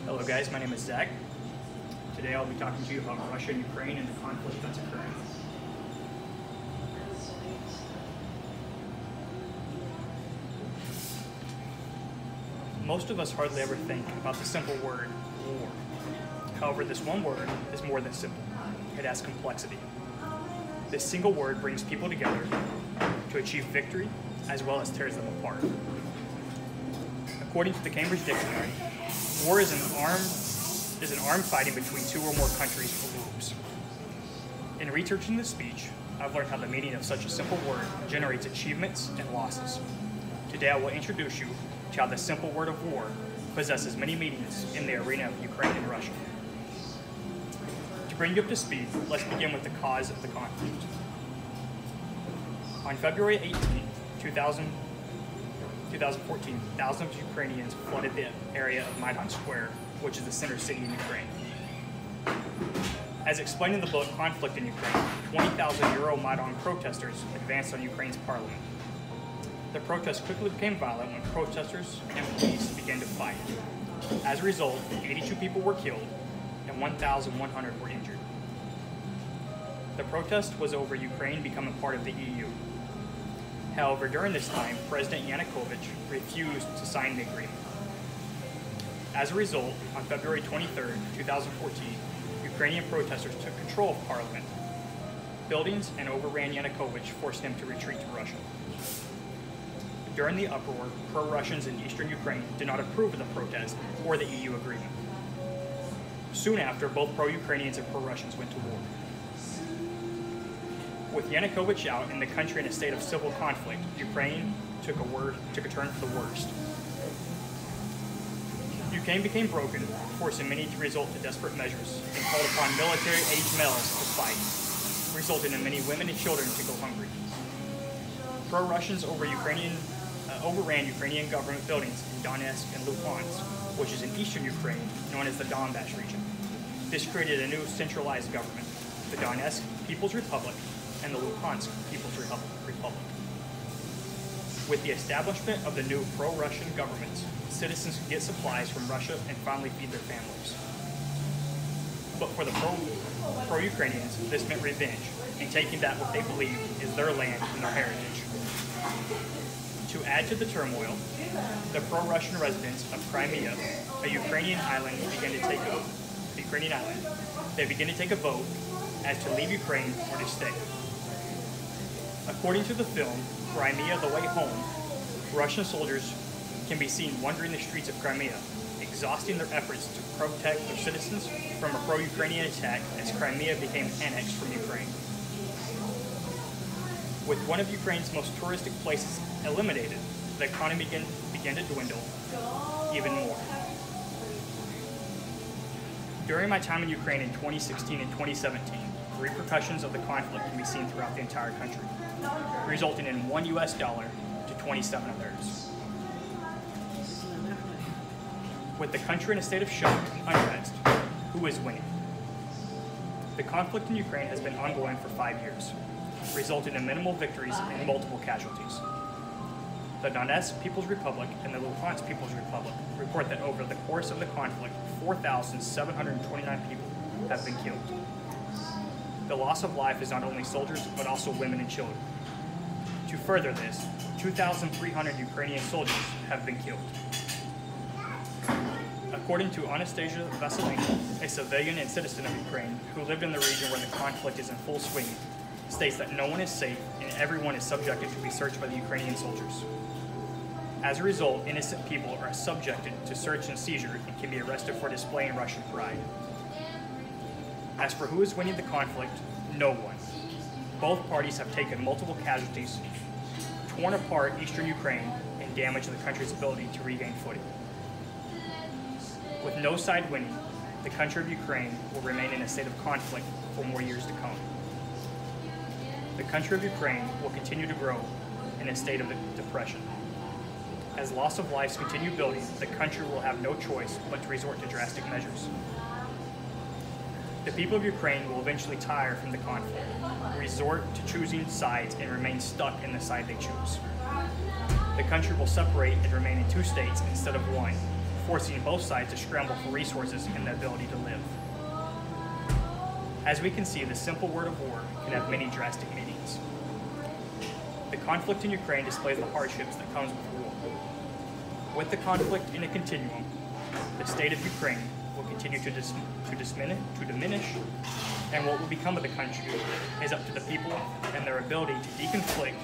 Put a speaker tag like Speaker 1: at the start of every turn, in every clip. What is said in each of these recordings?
Speaker 1: Hello guys, my name is Zach. Today I'll be talking to you about Russia and Ukraine and the conflict that's occurring. Most of us hardly ever think about the simple word war. However, this one word is more than simple. It has complexity. This single word brings people together to achieve victory as well as tears them apart. According to the Cambridge Dictionary, war is an armed fighting between two or more countries or groups. In researching this speech, I've learned how the meaning of such a simple word generates achievements and losses. Today I will introduce you to how the simple word of war possesses many meanings in the arena of Ukraine and Russia. To bring you up to speed, let's begin with the cause of the conflict. On February 18, 2014, thousands of Ukrainians flooded the area of Maidan Square, which is the center city in Ukraine. As explained in the book Conflict in Ukraine, 20,000 Euro-Maidan protesters advanced on Ukraine's parliament. The protests quickly became violent when protesters and police began to fight. As a result, 82 people were killed and 1,100 were injured. The protest was over Ukraine becoming part of the EU. However, during this time, President Yanukovych refused to sign the agreement. As a result, on February 23, 2014, Ukrainian protesters took control of parliament buildings and overran Yanukovych, forcing him to retreat to Russia. During the uproar, pro-Russians in eastern Ukraine did not approve of the protest or the EU agreement. Soon after, both pro-Ukrainians and pro-Russians went to war. With Yanukovych out and the country in a state of civil conflict, Ukraine took a turn for the worst. Ukraine became broken, forcing many to resort to desperate measures and called upon military-aged males to fight, resulting in many women and children to go hungry. Pro-Russians overran Ukrainian government buildings in Donetsk and Luhansk, which is in eastern Ukraine, known as the Donbass region. This created a new centralized government, the Donetsk People's Republic and the Luhansk People's Republic. With the establishment of the new pro-Russian governments, citizens could get supplies from Russia and finally feed their families. But for the pro-Ukrainians, this meant revenge and taking back what they believe is their land and their heritage. To add to the turmoil, the pro-Russian residents of Crimea, a Ukrainian island, began to take a vote as to leave Ukraine or to stay. According to the film Crimea: The Way Home, Russian soldiers can be seen wandering the streets of Crimea, exhausting their efforts to protect their citizens from a pro-Ukrainian attack as Crimea became annexed from Ukraine. With one of Ukraine's most touristic places eliminated, the economy began to dwindle even more. During my time in Ukraine in 2016 and 2017, the repercussions of the conflict can be seen throughout the entire country, resulting in $1 to 27 of theirs. With the country in a state of shock and unrest, who is winning? The conflict in Ukraine has been ongoing for 5 years, resulting in minimal victories and multiple casualties. The Donetsk People's Republic and the Luhansk People's Republic report that over the course of the conflict, 4,729 people have been killed. The loss of life is not only soldiers, but also women and children. To further this, 2,300 Ukrainian soldiers have been killed. According to Anastasia Vasylenko, a civilian and citizen of Ukraine who lived in the region where the conflict is in full swing, states that no one is safe and everyone is subjected to be searched by the Ukrainian soldiers. As a result, innocent people are subjected to search and seizure and can be arrested for displaying Russian pride. As for who is winning the conflict, no one. Both parties have taken multiple casualties, torn apart eastern Ukraine, and damaged the country's ability to regain footing. With no side winning, the country of Ukraine will remain in a state of conflict for more years to come. The country of Ukraine will continue to grow in a state of depression. As loss of lives continue building, the country will have no choice but to resort to drastic measures. The people of Ukraine will eventually tire from the conflict, resort to choosing sides, and remain stuck in the side they choose. The country will separate and remain in two states instead of one, forcing both sides to scramble for resources and the ability to live. As we can see, the simple word of war can have many drastic meanings. The conflict in Ukraine displays the hardships that comes with war. With the conflict in a continuum, the state of Ukraine will continue to diminish, and what will become of the country is up to the people and their ability to deconflict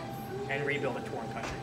Speaker 1: and rebuild a torn country.